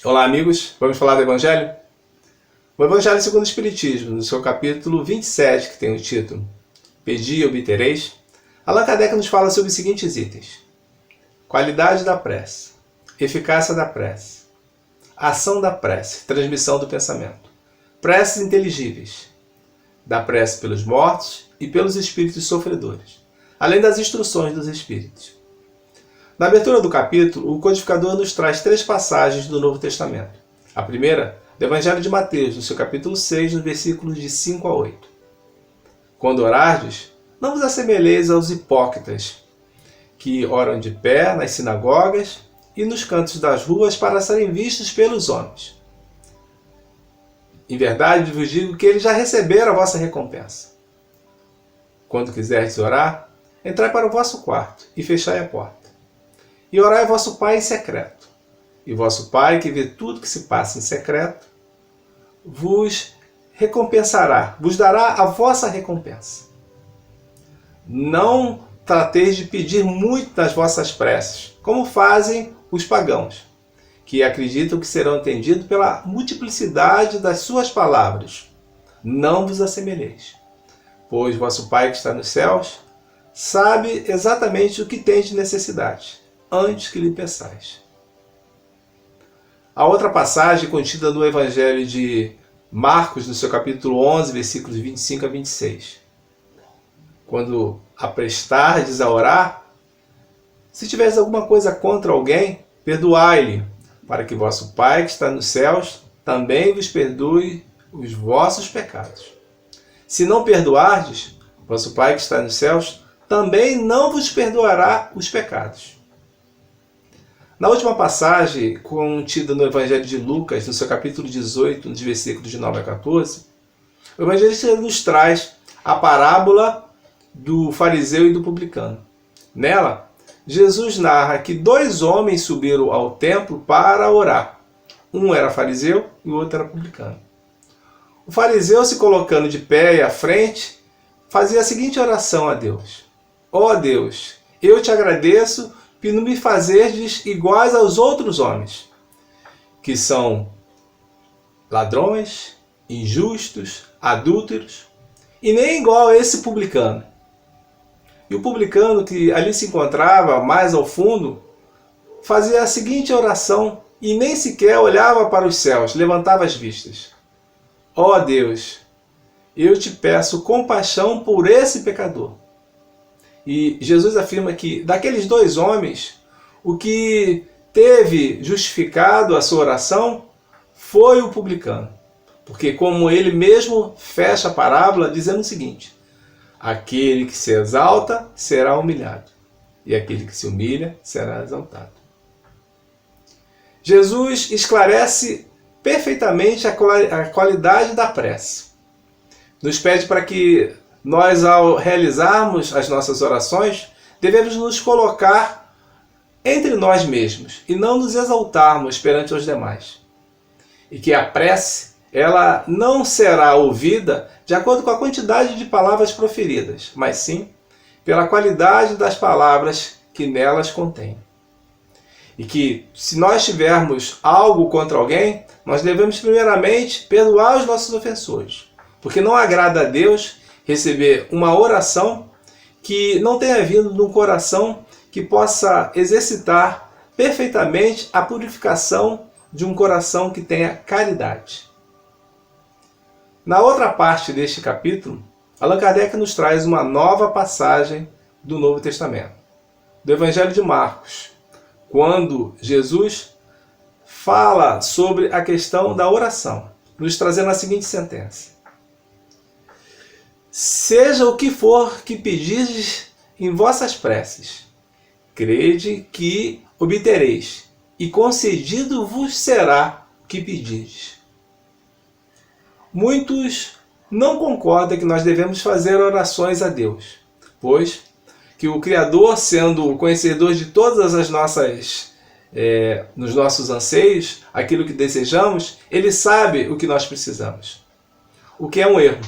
Olá, amigos. Vamos falar do Evangelho? O Evangelho segundo o Espiritismo, no seu capítulo 27, que tem o título Pedi e obtereis, Allan Kardec nos fala sobre os seguintes itens: qualidade da prece, eficácia da prece, ação da prece, transmissão do pensamento, preces inteligíveis, da prece pelos mortos e pelos espíritos sofredores, além das instruções dos espíritos. Na abertura do capítulo, o codificador nos traz 3 passagens do Novo Testamento. A primeira, do Evangelho de Mateus, no seu capítulo 6, nos versículos de 5 a 8. Quando orardes, não vos assemelheis aos hipócritas, que oram de pé nas sinagogas e nos cantos das ruas para serem vistos pelos homens. Em verdade vos digo que eles já receberam a vossa recompensa. Quando quiserdes orar, entrai para o vosso quarto e fechai a porta. E orai a vosso Pai em secreto. E vosso Pai, que vê tudo que se passa em secreto, vos recompensará, vos dará a vossa recompensa. Não trateis de pedir muito nas vossas preces, como fazem os pagãos, que acreditam que serão atendidos pela multiplicidade das suas palavras. Não vos assemelheis, pois vosso Pai que está nos céus sabe exatamente o que tendes de necessidade, antes que lhe peçais. A outra passagem contida no Evangelho de Marcos, no seu capítulo 11, versículos 25 a 26. Quando aprestardes a orar, se tiveres alguma coisa contra alguém, perdoai-lhe, para que vosso Pai que está nos céus também vos perdoe os vossos pecados. Se não perdoardes, vosso Pai que está nos céus também não vos perdoará os pecados. Na última passagem, contida no Evangelho de Lucas, no seu capítulo 18, nos versículos de 9 a 14, o evangelista nos traz a parábola do fariseu e do publicano. Nela, Jesus narra que 2 homens subiram ao templo para orar. Um era fariseu e o outro era publicano. O fariseu, se colocando de pé e à frente, fazia a seguinte oração a Deus: ó Deus, eu te agradeço por não me fazerdes iguais aos outros homens, que são ladrões, injustos, adúlteros, e nem igual a esse publicano. E o publicano, que ali se encontrava mais ao fundo, fazia a seguinte oração e nem sequer olhava para os céus, levantava as vistas: ó Deus, eu te peço compaixão por esse pecador. E Jesus afirma que daqueles 2 homens, o que teve justificado a sua oração foi o publicano. Porque como ele mesmo fecha a parábola dizendo o seguinte: aquele que se exalta será humilhado, e aquele que se humilha será exaltado. Jesus esclarece perfeitamente a qualidade da prece. Nos pede para que nós, ao realizarmos as nossas orações, devemos nos colocar entre nós mesmos e não nos exaltarmos perante os demais. E que a prece, ela não será ouvida de acordo com a quantidade de palavras proferidas, mas sim pela qualidade das palavras que nelas contém. E que, se nós tivermos algo contra alguém, nós devemos primeiramente perdoar os nossos ofensores, porque não agrada a Deus receber uma oração que não tenha vindo de um coração que possa exercitar perfeitamente a purificação de um coração que tenha caridade. Na outra parte deste capítulo, Allan Kardec nos traz uma nova passagem do Novo Testamento, do Evangelho de Marcos, quando Jesus fala sobre a questão da oração, nos trazendo a seguinte sentença: seja o que for que pedirdes em vossas preces, crede que obtereis, e concedido vos será o que pedirdes. Muitos não concordam que nós devemos fazer orações a Deus, pois que o Criador, sendo o conhecedor de todas as nossas nos nossos anseios, aquilo que desejamos, Ele sabe o que nós precisamos. O que é um erro.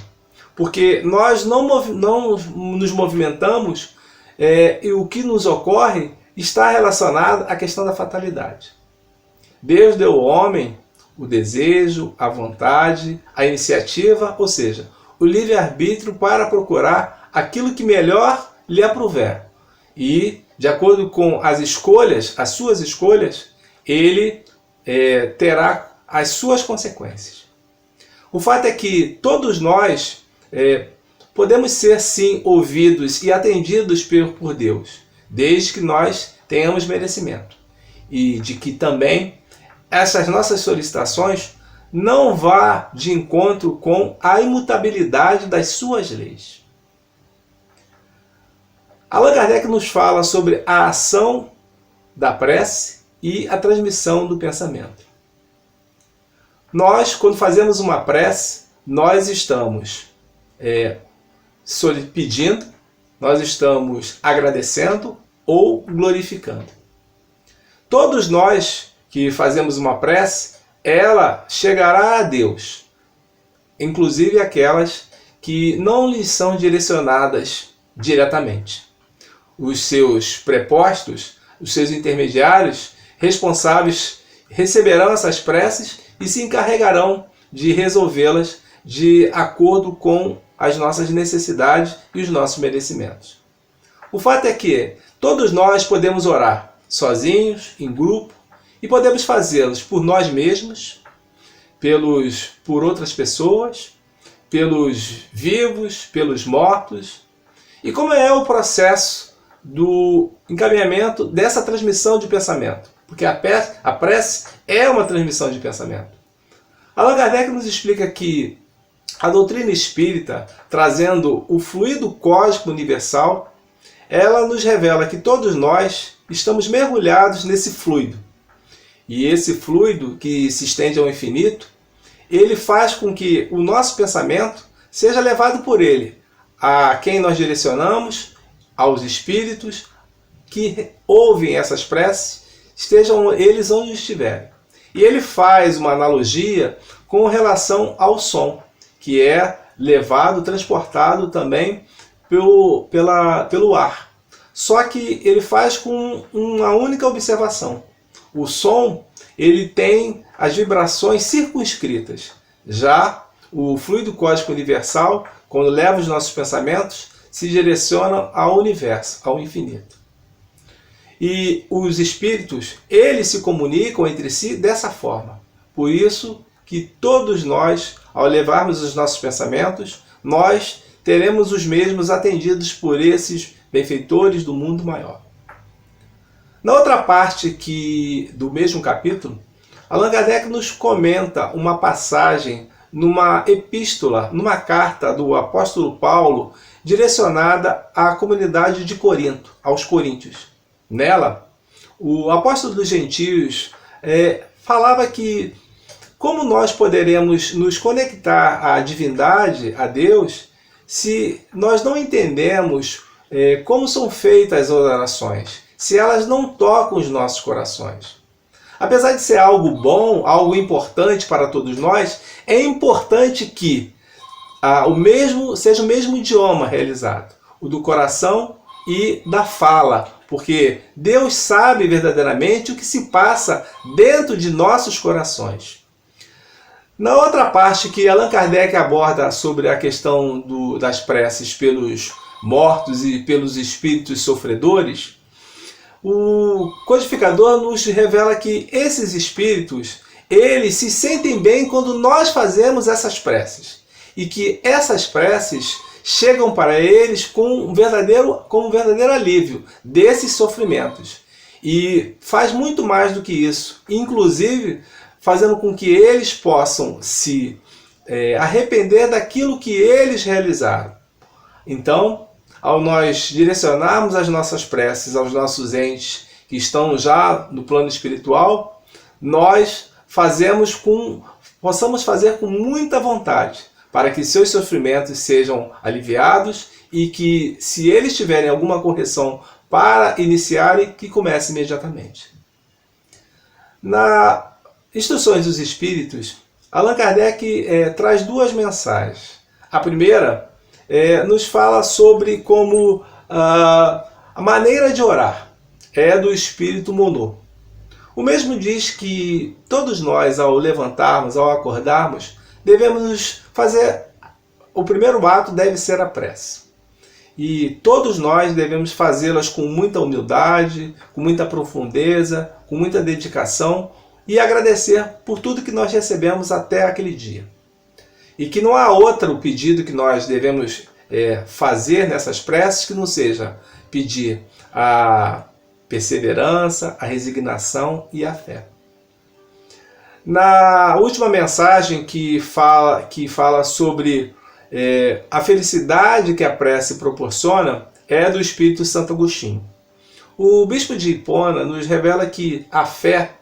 Porque nós não nos movimentamos e o que nos ocorre está relacionado à questão da fatalidade. Deus deu ao homem o desejo, a vontade, a iniciativa, ou seja, o livre-arbítrio para procurar aquilo que melhor lhe aprouver. E, de acordo com as escolhas, as suas escolhas, ele terá as suas consequências. O fato é que todos nós podemos ser sim ouvidos e atendidos por Deus, desde que nós tenhamos merecimento. E de que também essas nossas solicitações não vá de encontro com a imutabilidade das suas leis. Allan Kardec nos fala sobre a ação da prece e a transmissão do pensamento. Nós, quando fazemos uma prece, nós estamos pedindo, nós estamos agradecendo ou glorificando. Todos nós que fazemos uma prece, ela chegará a Deus, inclusive aquelas que não lhes são direcionadas diretamente. Os seus prepostos, os seus intermediários responsáveis receberão essas preces e se encarregarão de resolvê-las de acordo com as nossas necessidades e os nossos merecimentos. O fato é que todos nós podemos orar sozinhos, em grupo, e podemos fazê-los por nós mesmos, por outras pessoas, pelos vivos, pelos mortos. E como é o processo do encaminhamento dessa transmissão de pensamento? Porque a prece é uma transmissão de pensamento. Allan Kardec nos explica que a doutrina espírita, trazendo o fluido cósmico universal, ela nos revela que todos nós estamos mergulhados nesse fluido. E esse fluido, que se estende ao infinito, ele faz com que o nosso pensamento seja levado por ele a quem nós direcionamos, aos espíritos que ouvem essas preces, estejam eles onde estiverem. E ele faz uma analogia com relação ao som, que é levado, transportado também pelo ar. Só que ele faz com uma única observação. O som, ele tem as vibrações circunscritas. Já o fluido cósmico universal, quando leva os nossos pensamentos, se direciona ao universo, ao infinito. E os espíritos, eles se comunicam entre si dessa forma. Por isso que todos nós, ao levarmos os nossos pensamentos, nós teremos os mesmos atendidos por esses benfeitores do mundo maior. Na outra parte do mesmo capítulo, Allan Kardec nos comenta uma passagem numa epístola, numa carta do apóstolo Paulo, direcionada à comunidade de Corinto, aos coríntios. Nela, o apóstolo dos gentios falava que como nós poderemos nos conectar à divindade, a Deus, se nós não entendemos como são feitas as orações, se elas não tocam os nossos corações. Apesar de ser algo bom, algo importante para todos nós, é importante que seja o mesmo idioma realizado, o do coração e da fala, porque Deus sabe verdadeiramente o que se passa dentro de nossos corações. Na outra parte que Allan Kardec aborda sobre a questão das preces pelos mortos e pelos espíritos sofredores, o codificador nos revela que esses espíritos, eles se sentem bem quando nós fazemos essas preces. E que essas preces chegam para eles com um verdadeiro alívio desses sofrimentos. E faz muito mais do que isso. Inclusive, fazendo com que eles possam se arrepender daquilo que eles realizaram. Então, ao nós direcionarmos as nossas preces aos nossos entes que estão já no plano espiritual, nós possamos fazer com muita vontade, para que seus sofrimentos sejam aliviados e que, se eles tiverem alguma correção para iniciarem, que comece imediatamente. Na Instruções dos Espíritos, Allan Kardec traz duas mensagens. A primeira nos fala sobre como a maneira de orar é do espírito Monô. O mesmo diz que todos nós, ao levantarmos, ao acordarmos, devemos fazer, o primeiro ato deve ser a prece. E todos nós devemos fazê-las com muita humildade, com muita profundeza, com muita dedicação e agradecer por tudo que nós recebemos até aquele dia. E que não há outro pedido que nós devemos fazer nessas preces que não seja pedir a perseverança, a resignação e a fé. Na última mensagem que fala sobre a felicidade que a prece proporciona é do Espírito Santo Agostinho. O bispo de Hipona nos revela que a fé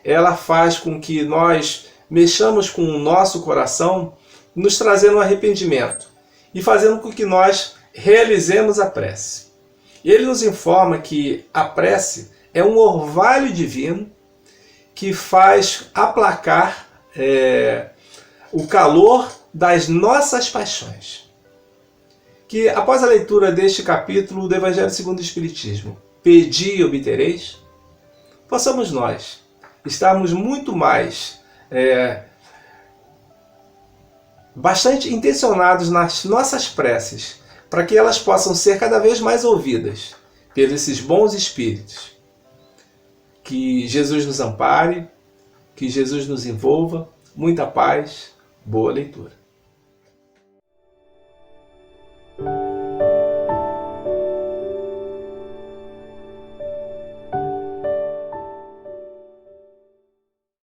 ela faz com que nós mexamos com o nosso coração, nos trazendo um arrependimento e fazendo com que nós realizemos a prece. Ele nos informa que a prece é um orvalho divino que faz aplacar o calor das nossas paixões. Que após a leitura deste capítulo do Evangelho segundo o Espiritismo, pedi e obtereis, possamos nós estarmos muito mais bastante intencionados nas nossas preces, para que elas possam ser cada vez mais ouvidas pelos esses bons espíritos. Que Jesus nos ampare, que Jesus nos envolva. Muita paz, boa leitura.